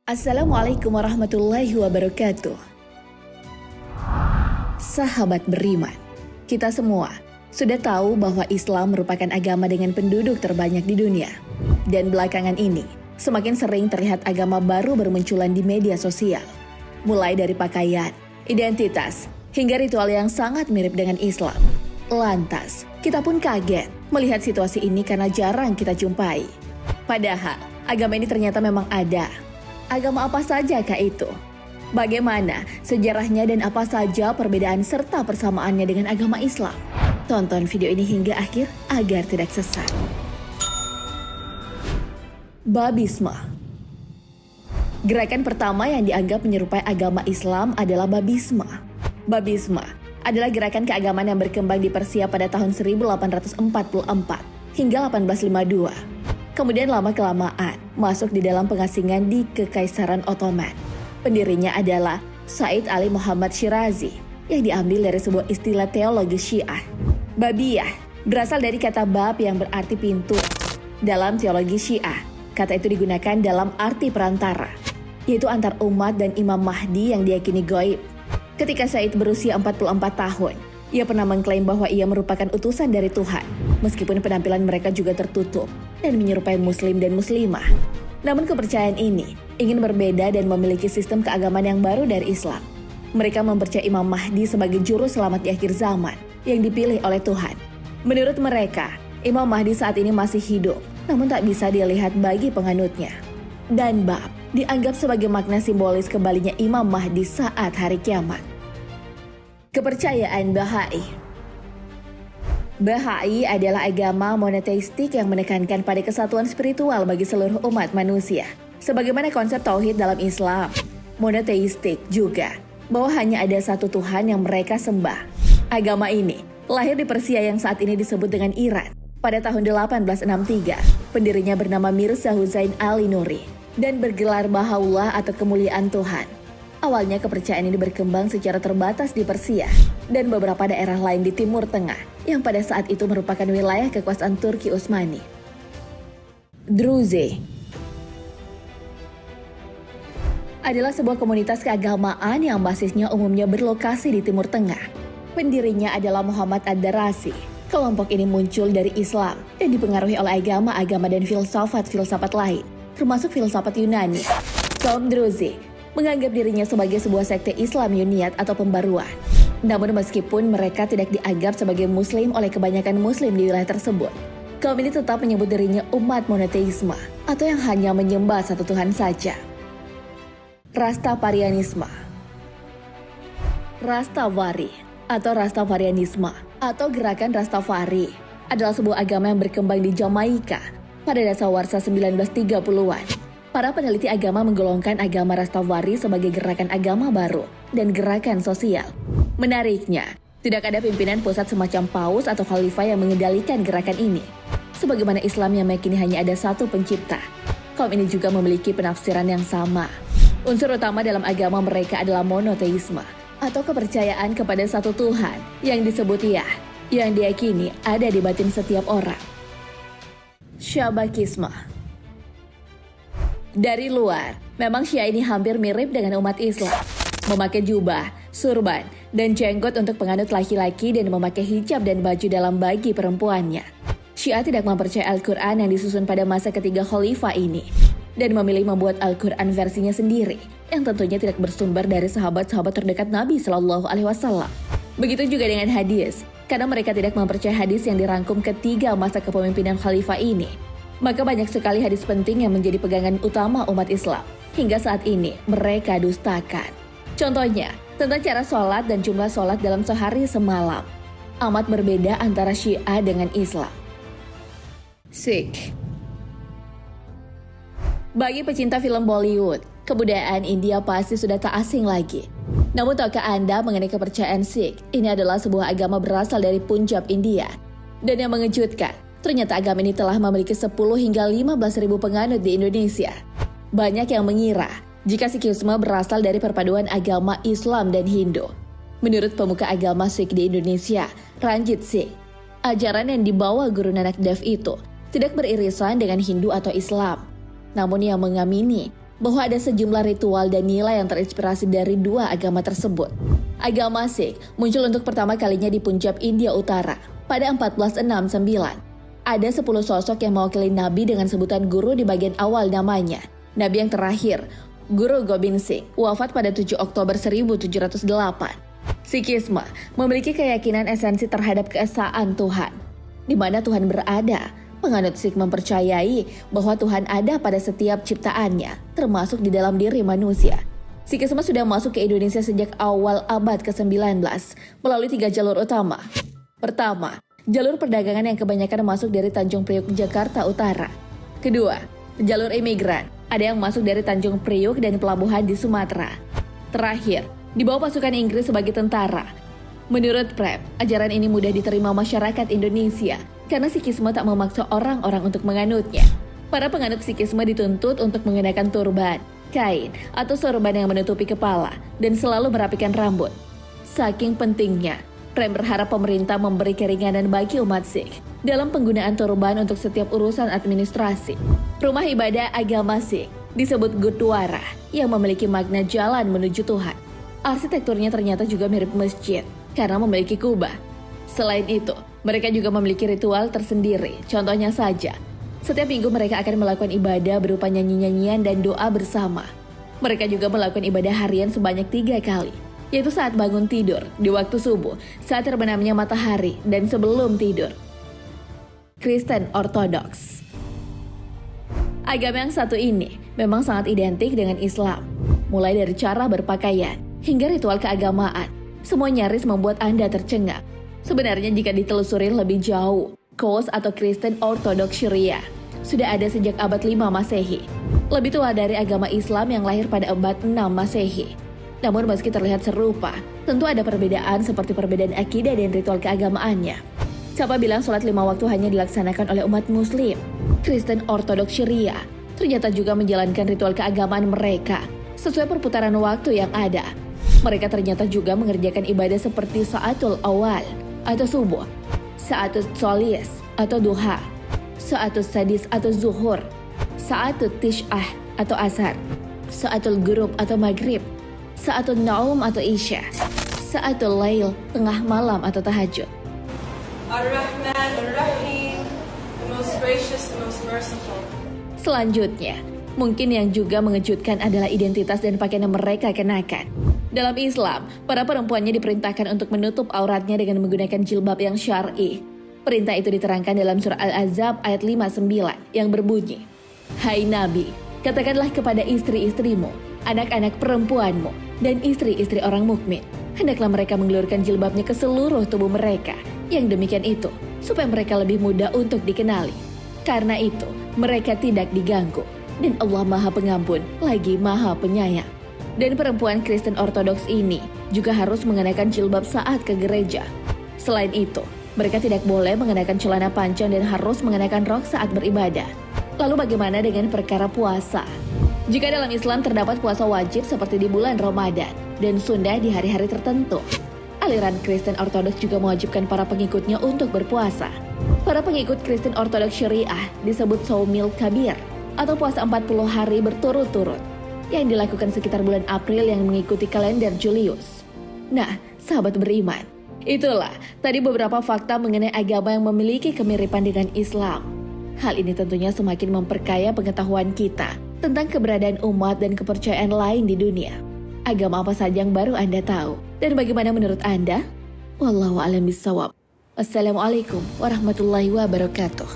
Assalamualaikum warahmatullahi wabarakatuh. Sahabat beriman, kita semua sudah tahu bahwa Islam merupakan agama dengan penduduk terbanyak di dunia. Dan belakangan ini, semakin sering terlihat agama baru bermunculan di media sosial. Mulai dari pakaian, identitas, hingga ritual yang sangat mirip dengan Islam. Lantas, kita pun kaget melihat situasi ini karena jarang kita jumpai. Padahal, agama ini ternyata memang ada. Agama apa saja kah itu? Bagaimana sejarahnya dan apa saja perbedaan serta persamaannya dengan agama Islam? Tonton video ini hingga akhir agar tidak sesat. Babisme. Gerakan pertama yang dianggap menyerupai agama Islam adalah babisme. Babisme adalah gerakan keagamaan yang berkembang di Persia pada tahun 1844 hingga 1852. Kemudian lama-kelamaan masuk di dalam pengasingan di Kekaisaran Ottoman. Pendirinya adalah Said Ali Muhammad Shirazi yang diambil dari sebuah istilah teologi Syiah. Babiyah berasal dari kata bab yang berarti pintu. Dalam teologi Syiah, kata itu digunakan dalam arti perantara, yaitu antar umat dan Imam Mahdi yang diyakini gaib. Ketika Said berusia 44 tahun, ia pernah mengklaim bahwa ia merupakan utusan dari Tuhan, meskipun penampilan mereka juga tertutup dan menyerupai muslim dan muslimah. Namun kepercayaan ini ingin berbeda dan memiliki sistem keagamaan yang baru dari Islam. Mereka mempercayai Imam Mahdi sebagai juru selamat di akhir zaman yang dipilih oleh Tuhan. Menurut mereka, Imam Mahdi saat ini masih hidup, namun tak bisa dilihat bagi penganutnya. Dan bab dianggap sebagai makna simbolis kembalinya Imam Mahdi saat hari kiamat. Kepercayaan Bahai. Bahai adalah agama monoteistik yang menekankan pada kesatuan spiritual bagi seluruh umat manusia. Sebagaimana konsep tauhid dalam Islam, monoteistik juga bahwa hanya ada satu Tuhan yang mereka sembah. Agama ini lahir di Persia yang saat ini disebut dengan Iran pada tahun 1863. Pendirinya bernama Mirza Husain Ali Nuri dan bergelar Bahaullah atau kemuliaan Tuhan. Awalnya kepercayaan ini berkembang secara terbatas di Persia dan beberapa daerah lain di Timur Tengah yang pada saat itu merupakan wilayah kekuasaan Turki Utsmani. Druze adalah sebuah komunitas keagamaan yang basisnya umumnya berlokasi di Timur Tengah. Pendirinya adalah Muhammad Ad-Darasi. Kelompok ini muncul dari Islam dan dipengaruhi oleh agama-agama dan filsafat-filsafat lain, termasuk filsafat Yunani. Kaum Druze menganggap dirinya sebagai sebuah sekte Islam Yuniyat atau pembaruan. Namun meskipun mereka tidak dianggap sebagai muslim oleh kebanyakan muslim di wilayah tersebut, kaum ini tetap menyebut dirinya umat monoteisme atau yang hanya menyembah satu Tuhan saja. Rastafarianisme. Rastafari atau Rastafarianisme atau gerakan Rastafari adalah sebuah agama yang berkembang di Jamaika pada dasawarsa 1930-an. Para peneliti agama menggolongkan agama Rastafari sebagai gerakan agama baru dan gerakan sosial. Menariknya, tidak ada pimpinan pusat semacam paus atau khalifah yang mengendalikan gerakan ini. Sebagaimana Islam yang meyakini hanya ada satu pencipta, kaum ini juga memiliki penafsiran yang sama. Unsur utama dalam agama mereka adalah monoteisme atau kepercayaan kepada satu Tuhan yang disebut Yah, yang diyakini ada di batin setiap orang. Syabakisme. Dari luar, memang Syiah ini hampir mirip dengan umat Islam. Memakai jubah, surban, dan jenggot untuk penganut laki-laki dan memakai hijab dan baju dalam bagi perempuannya. Syiah tidak mempercayai Al-Quran yang disusun pada masa ketiga khalifah ini dan memilih membuat Al-Quran versinya sendiri yang tentunya tidak bersumber dari sahabat-sahabat terdekat Nabi Shallallahu Alaihi Wasallam. Begitu juga dengan hadis, karena mereka tidak mempercayai hadis yang dirangkum ketiga masa kepemimpinan khalifah ini. Maka banyak sekali hadis penting yang menjadi pegangan utama umat Islam. Hingga saat ini mereka dustakan. Contohnya, tentang cara sholat dan jumlah sholat dalam sehari semalam. Amat berbeda antara Syiah dengan Islam. Sikh. Bagi pecinta film Bollywood, kebudayaan India pasti sudah tak asing lagi. Namun tahukah Anda mengenai kepercayaan Sikh? Ini adalah sebuah agama berasal dari Punjab, India. Dan yang mengejutkan, ternyata agama ini telah memiliki 10 hingga 15.000 penganut di Indonesia. Banyak yang mengira jika Sikhisme berasal dari perpaduan agama Islam dan Hindu. Menurut pemuka agama Sikh di Indonesia, Ranjit Singh, ajaran yang dibawa Guru Nanak Dev itu tidak beririsan dengan Hindu atau Islam. Namun yang mengamini bahwa ada sejumlah ritual dan nilai yang terinspirasi dari dua agama tersebut. Agama Sikh muncul untuk pertama kalinya di Punjab, India Utara pada 1469. Ada 10 sosok yang mewakili Nabi dengan sebutan guru di bagian awal namanya. Nabi yang terakhir, Guru Gobind Singh, wafat pada 7 Oktober 1708. Sikhisme memiliki keyakinan esensi terhadap keesaan Tuhan, di mana Tuhan berada. Penganut Sikh mempercayai bahwa Tuhan ada pada setiap ciptaannya, termasuk di dalam diri manusia. Sikhisme sudah masuk ke Indonesia sejak awal abad ke-19 melalui 3 jalur utama. Pertama, jalur perdagangan yang kebanyakan masuk dari Tanjung Priok, Jakarta Utara. Kedua, jalur imigran, ada yang masuk dari Tanjung Priok dan pelabuhan di Sumatera. Terakhir, dibawa pasukan Inggris sebagai tentara. Menurut Prem, ajaran ini mudah diterima masyarakat Indonesia karena Sikhisme tak memaksa orang-orang untuk menganutnya. Para penganut Sikhisme dituntut untuk mengenakan turban, kain, atau sorban yang menutupi kepala dan selalu merapikan rambut. Saking pentingnya, Prem berharap pemerintah memberi keringanan bagi umat Sikh dalam penggunaan turban untuk setiap urusan administrasi. Rumah ibadah agama Sikh disebut Gurdwara yang memiliki makna jalan menuju Tuhan. Arsitekturnya ternyata juga mirip masjid karena memiliki kubah. Selain itu, mereka juga memiliki ritual tersendiri. Contohnya saja, setiap minggu mereka akan melakukan ibadah berupa nyanyi-nyanyian dan doa bersama. Mereka juga melakukan ibadah harian sebanyak 3 kali, yaitu saat bangun tidur, di waktu subuh, saat terbenamnya matahari, dan sebelum tidur. Kristen Ortodoks. Agama yang satu ini memang sangat identik dengan Islam. Mulai dari cara berpakaian hingga ritual keagamaan, semua nyaris membuat Anda tercengang. Sebenarnya jika ditelusuri lebih jauh, KOS atau Kristen Ortodoks Syria sudah ada sejak abad 5 Masehi. Lebih tua dari agama Islam yang lahir pada abad 6 Masehi. Namun meski terlihat serupa, tentu ada perbedaan seperti perbedaan akidah dan ritual keagamaannya. Siapa bilang sholat 5 waktu hanya dilaksanakan oleh umat muslim? Kristen Ortodoks Syria ternyata juga menjalankan ritual keagamaan mereka sesuai perputaran waktu yang ada. Mereka ternyata juga mengerjakan ibadah seperti Sa'atul Awal atau subuh, Sa'atul Solis atau duha, Sa'atul Sadis atau zuhur, Sa'atul Tish'ah atau asar, Sa'atul Ghurub atau maghrib, Sa'atul Naum atau isya, Sa'atul Lail, tengah malam atau tahajud. Ar-Rahman Ar-Rahim, the most gracious, the most merciful. Selanjutnya, mungkin yang juga mengejutkan adalah identitas dan pakaian yang mereka kenakan. Dalam Islam, para perempuannya diperintahkan untuk menutup auratnya dengan menggunakan jilbab yang syar'i. Perintah itu diterangkan dalam surah Al-Ahzab ayat 59 yang berbunyi, "Hai Nabi, katakanlah kepada istri-istrimu, anak-anak perempuanmu, dan istri-istri orang mukmin, hendaklah mereka menggelurkan jilbabnya ke seluruh tubuh mereka. Yang demikian itu, supaya mereka lebih mudah untuk dikenali. Karena itu, mereka tidak diganggu, dan Allah Maha Pengampun lagi Maha Penyayang." Dan perempuan Kristen Ortodoks ini juga harus mengenakan jilbab saat ke gereja. Selain itu, mereka tidak boleh mengenakan celana panjang dan harus mengenakan rok saat beribadah. Lalu bagaimana dengan perkara puasa? Jika dalam Islam terdapat puasa wajib seperti di bulan Ramadan dan sunnah di hari-hari tertentu, aliran Kristen Ortodoks juga mewajibkan para pengikutnya untuk berpuasa. Para pengikut Kristen Ortodoks Syariah disebut Shaumil Kabir atau puasa 40 hari berturut-turut yang dilakukan sekitar bulan April yang mengikuti kalender Julius. Nah, sahabat beriman, itulah tadi beberapa fakta mengenai agama yang memiliki kemiripan dengan Islam. Hal ini tentunya semakin memperkaya pengetahuan kita tentang keberadaan umat dan kepercayaan lain di dunia. Agama apa saja yang baru Anda tahu? Dan bagaimana menurut Anda? Wallahu a'lam bishawab. Wassalamualaikum warahmatullahi wabarakatuh.